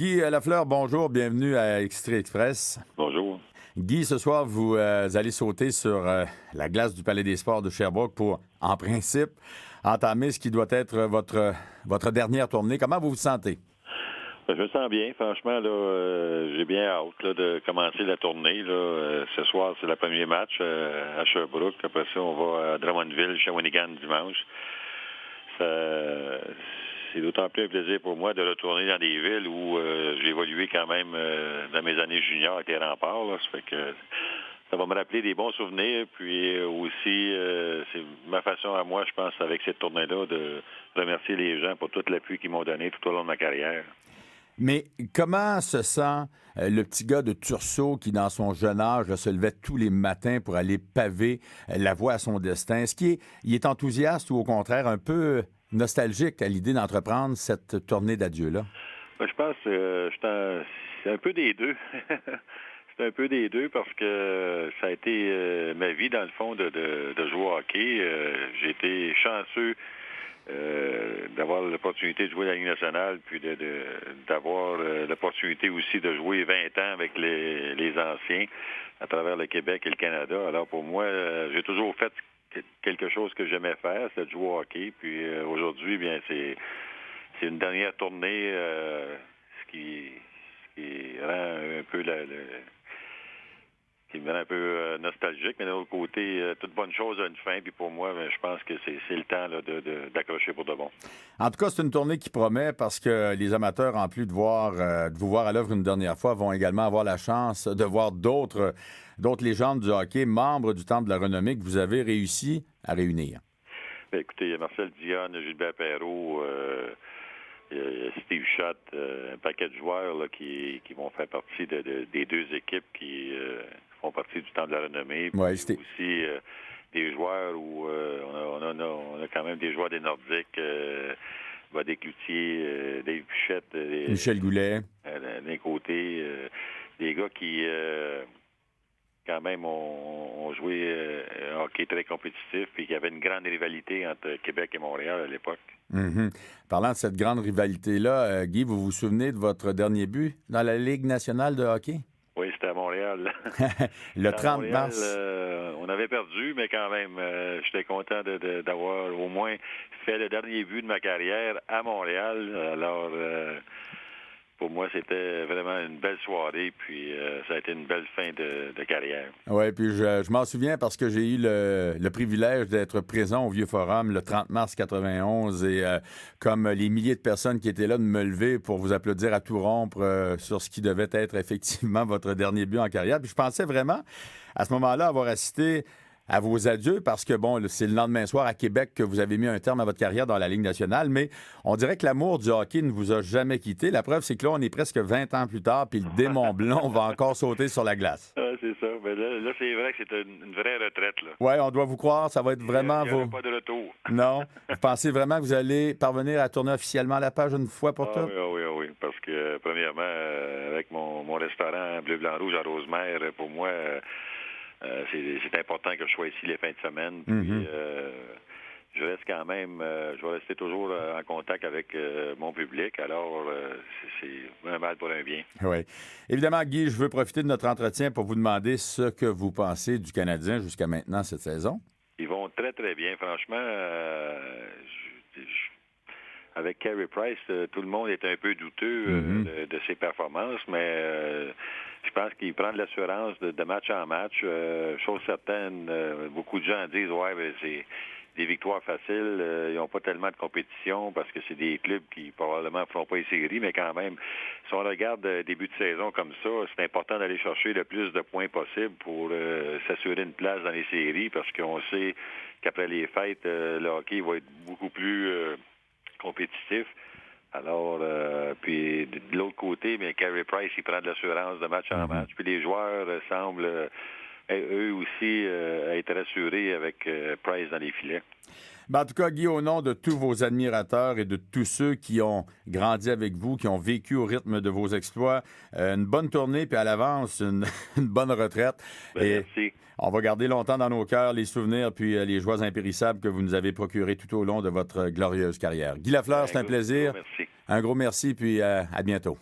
Guy Lafleur, bonjour, bienvenue à Extrait Express. Bonjour. Guy, ce soir, vous allez sauter sur la glace du Palais des Sports de Sherbrooke pour, en principe, entamer ce qui doit être votre dernière tournée. Comment vous vous sentez? Je me sens bien. Franchement, là, j'ai bien hâte là, de commencer la tournée. Là. Ce soir, c'est le premier match à Sherbrooke. Après ça, on va à Drummondville, Shawinigan dimanche. C'est d'autant plus un plaisir pour moi de retourner dans des villes où j'ai évolué quand même dans mes années juniors avec les Remparts. Là. Ça fait que ça va me rappeler des bons souvenirs. Puis aussi, c'est ma façon à moi, je pense, avec cette tournée-là, de remercier les gens pour tout l'appui qu'ils m'ont donné tout au long de ma carrière. Mais comment se sent le petit gars de Tursault qui, dans son jeune âge, là, se levait tous les matins pour aller paver la voie à son destin? Est-ce qu'il est enthousiaste ou au contraire un peu nostalgique à l'idée d'entreprendre cette tournée d'adieu-là? Je pense que c'est un peu des deux. C'est un peu des deux parce que ça a été ma vie, dans le fond, de jouer au hockey. J'ai été chanceux d'avoir l'opportunité de jouer à la Ligue nationale, puis d'avoir l'opportunité aussi de jouer 20 ans avec les anciens à travers le Québec et le Canada. Alors pour moi, j'ai toujours fait quelque chose que j'aimais faire, c'est de jouer au hockey. Puis aujourd'hui, bien c'est une dernière tournée, ce qui rend un peu qui me rend un peu nostalgique, mais d'un autre côté, toute bonne chose a une fin, puis pour moi, je pense que c'est le temps là, d'accrocher pour de bon. En tout cas, c'est une tournée qui promet parce que les amateurs, en plus de vous voir à l'œuvre une dernière fois, vont également avoir la chance de voir d'autres légendes du hockey, membres du Temple de la Renommée que vous avez réussi à réunir. Bien, écoutez, il y a Marcel Dionne, Gilbert Perrault, Steve Schott, un paquet de joueurs là, qui vont faire partie des deux équipes qui font partie du Temple de la Renommée. Ouais, puis aussi des joueurs où on a quand même des joueurs des Nordiques, Vadé Cloutier, Dave Pichette, Michel Goulet. D'un côté, des gars qui quand même ont joué un hockey très compétitif et qui avait une grande rivalité entre Québec et Montréal à l'époque. Mm-hmm. Parlant de cette grande rivalité-là, Guy, vous vous souvenez de votre dernier but dans la Ligue nationale de hockey? Oui, c'était à Montréal. Le 30 Montréal, mars. On avait perdu, mais quand même, j'étais content d'avoir au moins fait le dernier but de ma carrière à Montréal. Alors, pour moi, c'était vraiment une belle soirée, puis ça a été une belle fin de carrière. Oui, puis je m'en souviens parce que j'ai eu le privilège d'être présent au Vieux Forum le 30 mars 91 et comme les milliers de personnes qui étaient là, de me lever pour vous applaudir à tout rompre sur ce qui devait être effectivement votre dernier but en carrière. Puis je pensais vraiment, à ce moment-là, avoir assisté à vos adieux parce que, bon, c'est le lendemain soir à Québec que vous avez mis un terme à votre carrière dans la Ligue nationale, mais on dirait que l'amour du hockey ne vous a jamais quitté. La preuve, c'est que là, on est presque 20 ans plus tard, puis le démon blond va encore sauter sur la glace. Ah, c'est ça. Mais là c'est vrai que c'est une vraie retraite, là. Oui, on doit vous croire, ça va être vraiment... Il n'y aura pas de retour. Non? Vous pensez vraiment que vous allez parvenir à tourner officiellement la page une fois pour toutes? Oui, parce que, premièrement, avec mon restaurant Bleu, Blanc, Rouge à Rosemère, pour moi... c'est important que je sois ici les fins de semaine. Puis, je reste quand même, je vais rester toujours en contact avec mon public. Alors, c'est un mal pour un bien. Oui. Évidemment, Guy, je veux profiter de notre entretien pour vous demander ce que vous pensez du Canadien jusqu'à maintenant cette saison. Ils vont très, très bien. Franchement, avec Carey Price, tout le monde est un peu douteux de ses performances, mais je pense qu'il prend de l'assurance de match en match. Chose certaine, beaucoup de gens disent « Ouais, ben, c'est des victoires faciles, ils n'ont pas tellement de compétition parce que c'est des clubs qui probablement ne feront pas les séries, mais quand même, si on regarde début de saison comme ça, c'est important d'aller chercher le plus de points possible pour s'assurer une place dans les séries parce qu'on sait qu'après les fêtes, le hockey va être beaucoup plus compétitif. Alors, puis de l'autre côté, bien, Carey Price, il prend de l'assurance de match en match. Puis les joueurs semblent, eux aussi, être rassurés avec Price dans les filets. Ben, en tout cas, Guy, au nom de tous vos admirateurs et de tous ceux qui ont grandi avec vous, qui ont vécu au rythme de vos exploits, une bonne tournée, puis à l'avance, une bonne retraite. Ben, et merci. On va garder longtemps dans nos cœurs les souvenirs puis les joies impérissables que vous nous avez procurés tout au long de votre glorieuse carrière. Guy Lafleur, c'est un plaisir. Merci. Un gros merci, puis à bientôt.